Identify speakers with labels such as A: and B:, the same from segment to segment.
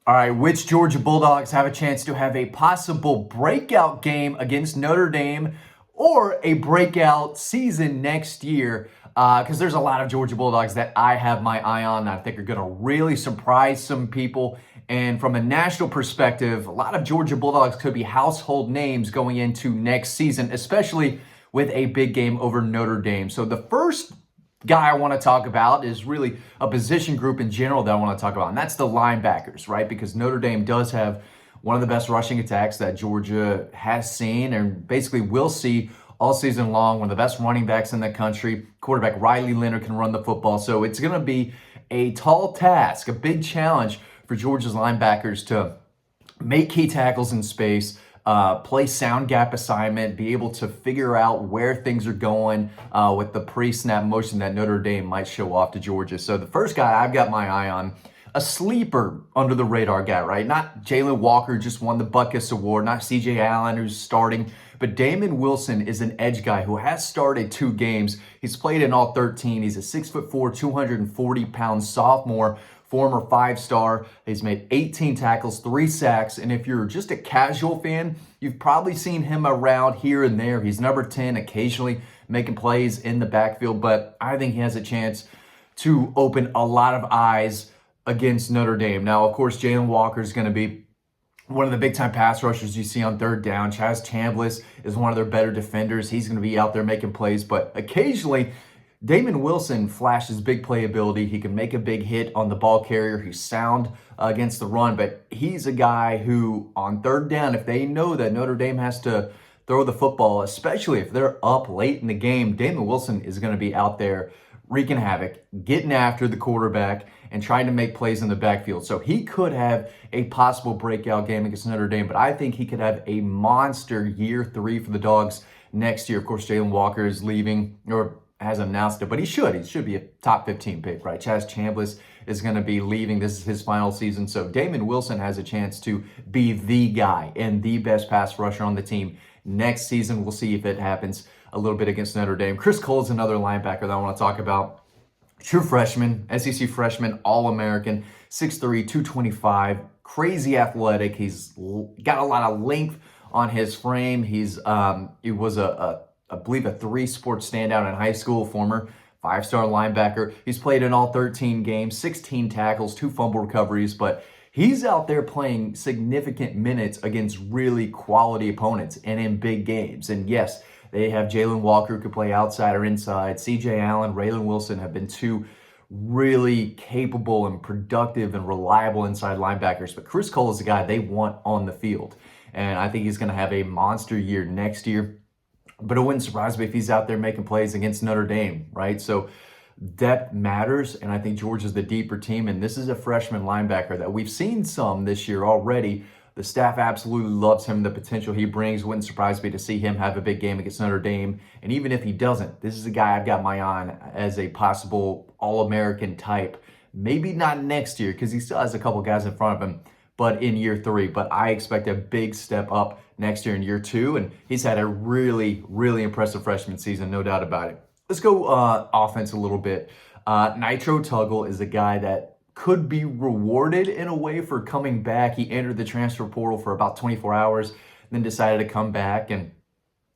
A: All right, which Georgia Bulldogs have a chance to have a possible breakout game against Notre Dame or a breakout season next year? Because there's a lot of Georgia Bulldogs that I have my eye on that I think are going to really surprise some people. And from a national perspective, a lot of Georgia Bulldogs could be household names going into next season, especially with a big game over Notre Dame. So the first guy I want to talk about is really a position group in general that I want to talk about, and that's the linebackers, right? Because Notre Dame does have one of the best rushing attacks that Georgia has seen and basically will see all season long. One of the best running backs in the country. Quarterback Riley Leonard can run the football. So it's going to be a tall task, a big challenge for Georgia's linebackers to make key tackles in space, play sound gap assignment, be able to figure out where things are going with the pre-snap motion that Notre Dame might show off to Georgia. So the first guy I've got my eye on, a sleeper under the radar guy, right? Not Jalen Walker, just won the Butkus Award, not CJ Allen, who's starting, but Damon Wilson is an edge guy who has started 2 games. He's played in all 13. He's a 6'4", 240-pound sophomore, former 5-star. He's made 18 tackles, 3 sacks. And if you're just a casual fan, you've probably seen him around here and there. He's number 10, occasionally making plays in the backfield. But I think he has a chance to open a lot of eyes against Notre Dame. Now, of course, Jalen Walker is going to be one of the big-time pass rushers you see on third down. Chaz Chambliss is one of their better defenders. He's going to be out there making plays. But occasionally, Damon Wilson flashes big playability. He can make a big hit on the ball carrier. He's sound against the run, but he's a guy who, on third down, if they know that Notre Dame has to throw the football, especially if they're up late in the game, Damon Wilson is going to be out there wreaking havoc, getting after the quarterback, and trying to make plays in the backfield. So he could have a possible breakout game against Notre Dame, but I think he could have a monster year 3 for the Dogs next year. Of course, Jalen Walker is leaving, or has announced it, but he should be a top 15 pick, right? Chaz Chambliss is going to be leaving. This is his final season. So Damon Wilson has a chance to be the guy and the best pass rusher on the team next season. We'll see if it happens a little bit against Notre Dame. Chris Cole is another linebacker that I want to talk about. True freshman, SEC freshman, All-American, 6'3", 225, crazy athletic. He's got a lot of length on his frame. He was I believe a 3-sport standout in high school, former 5-star linebacker. He's played in all 13 games, 16 tackles, 2 fumble recoveries, but he's out there playing significant minutes against really quality opponents and in big games. And yes, they have Jalen Walker who could play outside or inside. CJ Allen, Raylan Wilson have been 2 really capable and productive and reliable inside linebackers. But Chris Cole is the guy they want on the field. And I think he's going to have a monster year next year. But it wouldn't surprise me if he's out there making plays against Notre Dame, right? So depth matters, and I think Georgia's the deeper team, and this is a freshman linebacker that we've seen some this year already. The staff absolutely loves him, the potential he brings. Wouldn't surprise me to see him have a big game against Notre Dame. And even if he doesn't, this is a guy I've got my eye on as a possible All-American type. Maybe not next year, because he still has a couple guys in front of him, but in year 3. But I expect a big step up next year in year 2, and he's had a really, really impressive freshman season, no doubt about it. Let's go offense a little bit. Nitro Tuggle is a guy that could be rewarded in a way for coming back. He entered the transfer portal for about 24 hours, then decided to come back, and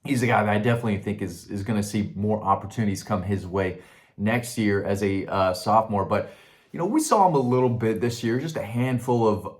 A: he's a guy that I definitely think is going to see more opportunities come his way next year as a sophomore. But you know, we saw him a little bit this year, just a handful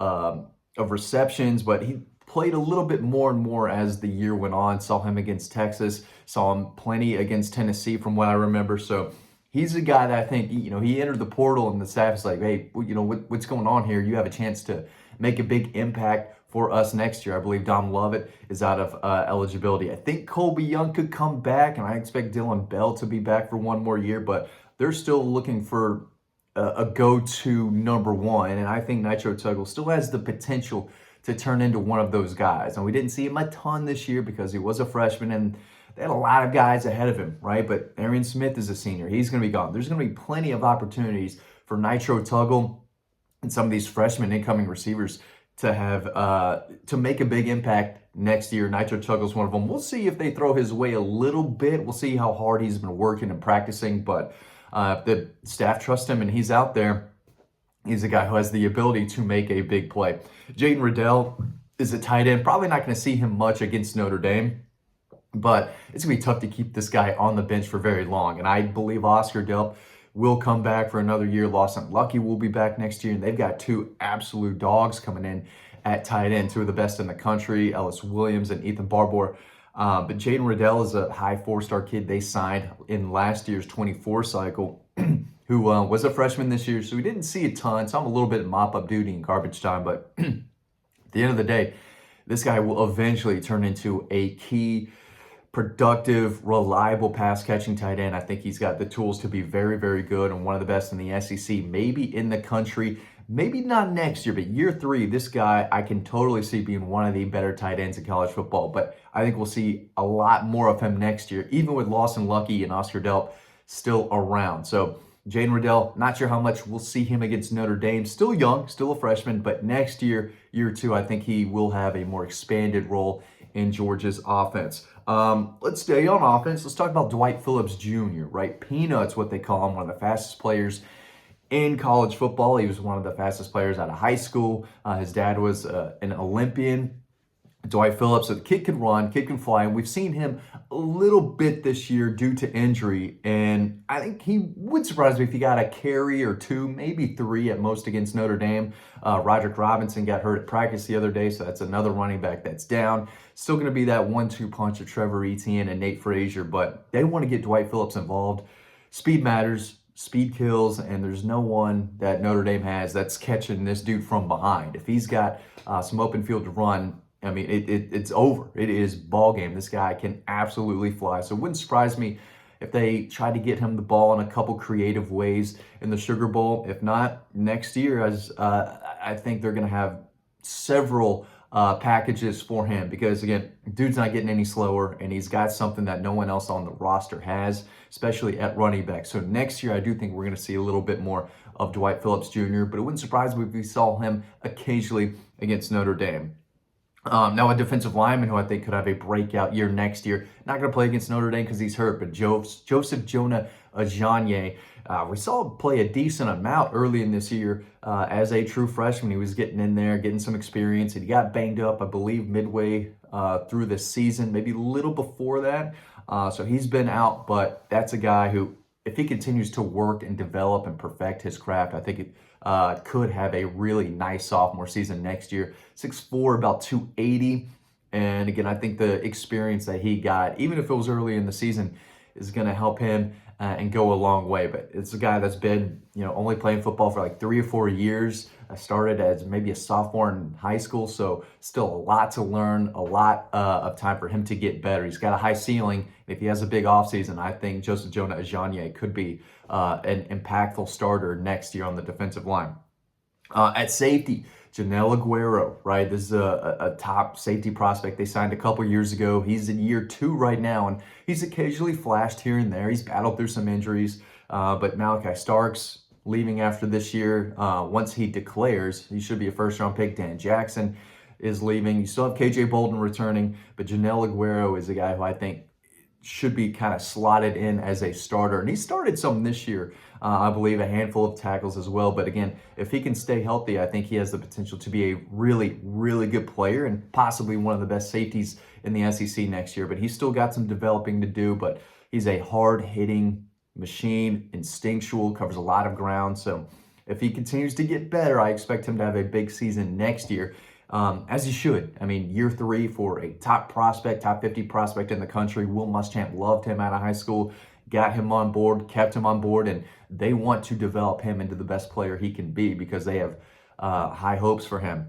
A: of receptions, but he played a little bit more and more as the year went on. Saw him against Texas, saw him plenty against Tennessee from what I remember. So he's a guy that I think, you know, he entered the portal and the staff is like, hey, you know, what's going on here? You have a chance to make a big impact for us next year. I believe Dom Lovett is out of eligibility. I think Colby Young could come back, and I expect Dylan Bell to be back for one more year, but they're still looking for a go-to number 1, and I think Nitro Tuggle still has the potential to turn into one of those guys. And we didn't see him a ton this year because he was a freshman and they had a lot of guys ahead of him, right? But Arian Smith is a senior. He's going to be gone. There's going to be plenty of opportunities for Nitro Tuggle and some of these freshman incoming receivers to have to make a big impact next year. Nitro Tuggle's one of them. We'll see if they throw his way a little bit. We'll see how hard he's been working and practicing. But if the staff trusts him and he's out there, He's a guy who has the ability to make a big play. Jaden Riddell is a tight end. Probably not going to see him much against Notre Dame, but it's going to be tough to keep this guy on the bench for very long. And I believe Oscar Delp will come back for another year. Lawson Lucky will be back next year. And they've got two absolute dogs coming in at tight end, two of the best in the country, Ellis Williams and Ethan Barbour. But Jaden Riddell is a high four-star kid they signed in last year's 24 cycle, who was a freshman this year. So we didn't see a ton. So I'm a little bit mop-up duty in garbage time. But at the end of the day, this guy will eventually turn into a key, productive, reliable pass catching tight end. I think he's got the tools to be very, very good and one of the best in the SEC, maybe in the country. Maybe not next year, but year 3, this guy I can totally see being one of the better tight ends in college football. But I think we'll see a lot more of him next year, even with Lawson Lucky and Oscar Delp still around. So Jaden Riddell, not sure how much we'll see him against Notre Dame. Still young, still a freshman, but next year, year 2, I think he will have a more expanded role in Georgia's offense. Let's stay on offense. Let's talk about Dwight Phillips Jr., right? Peanuts, what they call him, one of the fastest players in college football. He was one of the fastest players out of high school. His dad was an Olympian. Dwight Phillips, so the kid can run, kid can fly, and we've seen him a little bit this year due to injury, and I think he would surprise me if he got a carry or 2, maybe 3 at most against Notre Dame. Roderick Robinson got hurt at practice the other day, so that's another running back that's down. Still going to be that 1-2 punch of Trevor Etienne and Nate Frazier, but they want to get Dwight Phillips involved. Speed matters. Speed kills, and there's no one that Notre Dame has that's catching this dude from behind. If he's got some open field to run, I mean, it's over. It is ball game. This guy can absolutely fly. So it wouldn't surprise me if they try to get him the ball in a couple creative ways in the Sugar Bowl. If not, next year, as I think they're going to have several packages for him because, again, dude's not getting any slower, and he's got something that no one else on the roster has, especially at running back. So next year, I do think we're going to see a little bit more of Dwight Phillips Jr., but it wouldn't surprise me if we saw him occasionally against Notre Dame. Now a defensive lineman who I think could have a breakout year next year. Not going to play against Notre Dame because he's hurt, but Joseph Jonah Ajanye. We saw him play a decent amount early in this year as a true freshman. He was getting in there, getting some experience, and he got banged up, I believe, midway through the season, maybe a little before that. So he's been out, but that's a guy who, if he continues to work and develop and perfect his craft, I think it could have a really nice sophomore season next year. 6'4", about 280. And again, I think the experience that he got, even if it was early in the season, is going to help him and go a long way. But it's a guy that's been, only playing football for like 3 or 4 years. I started as maybe a sophomore in high school, so still a lot to learn, a lot of time for him to get better. He's got a high ceiling. If he has a big offseason, I think Joseph Jonah Ajanye could be an impactful starter next year on the defensive line. At safety, Janelle Aguero, right? This is a top safety prospect they signed a couple years ago. He's in year 2 right now, and he's occasionally flashed here and there. He's battled through some injuries, but Malachi Starks leaving after this year. Once he declares, he should be a first-round pick. Dan Jackson is leaving. You still have KJ Bolden returning, but Janelle Aguero is a guy who I think should be kind of slotted in as a starter. And he started some this year, I believe, a handful of tackles as well. But again, if he can stay healthy, I think he has the potential to be a really, really good player and possibly one of the best safeties in the SEC next year. But he's still got some developing to do, but he's a hard-hitting machine, instinctual, covers a lot of ground. So if he continues to get better, I expect him to have a big season next year. As he should. I mean, year 3 for a top prospect, top 50 prospect in the country. Will Muschamp loved him out of high school, got him on board, kept him on board, and they want to develop him into the best player he can be because they have high hopes for him.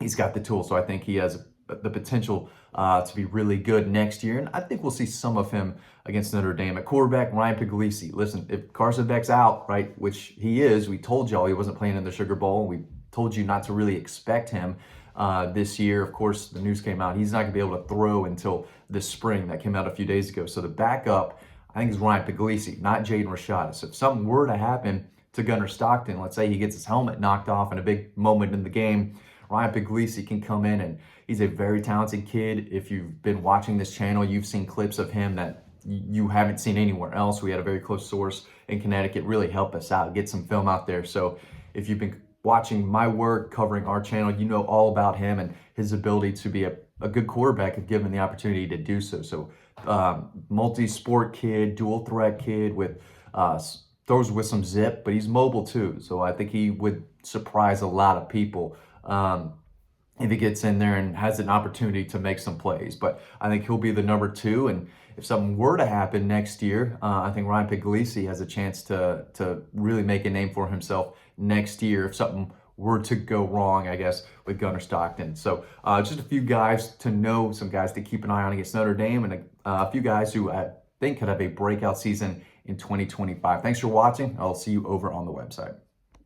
A: He's got the tools, so I think he has the potential to be really good next year, and I think we'll see some of him against Notre Dame. At quarterback, Ryan Puglisi. Listen, if Carson Beck's out, right, which he is, we told y'all he wasn't playing in the Sugar Bowl. We told you not to really expect him this year. Of course, the news came out. He's not going to be able to throw until this spring. That came out a few days ago. So the backup, I think, is Ryan Puglisi, not Jaden Rashada. So if something were to happen to Gunnar Stockton, let's say he gets his helmet knocked off in a big moment in the game, Ryan Puglisi can come in, and he's a very talented kid. If you've been watching this channel, you've seen clips of him that you haven't seen anywhere else. We had a very close source in Connecticut really help us out, get some film out there. So if you've been watching my work covering our channel, you know all about him and his ability to be a good quarterback if given the opportunity to do so. So multi-sport kid, dual threat kid with throws with some zip, but he's mobile too. So I think he would surprise a lot of people if he gets in there and has an opportunity to make some plays. But I think he'll be the number 2. And if something were to happen next year, I think Ryan Puglisi has a chance to really make a name for himself next year if something were to go wrong, I guess, with Gunnar Stockton. So just a few guys to know, some guys to keep an eye on against Notre Dame, and a few guys who I think could have a breakout season in 2025. Thanks for watching. I'll see you over on the website.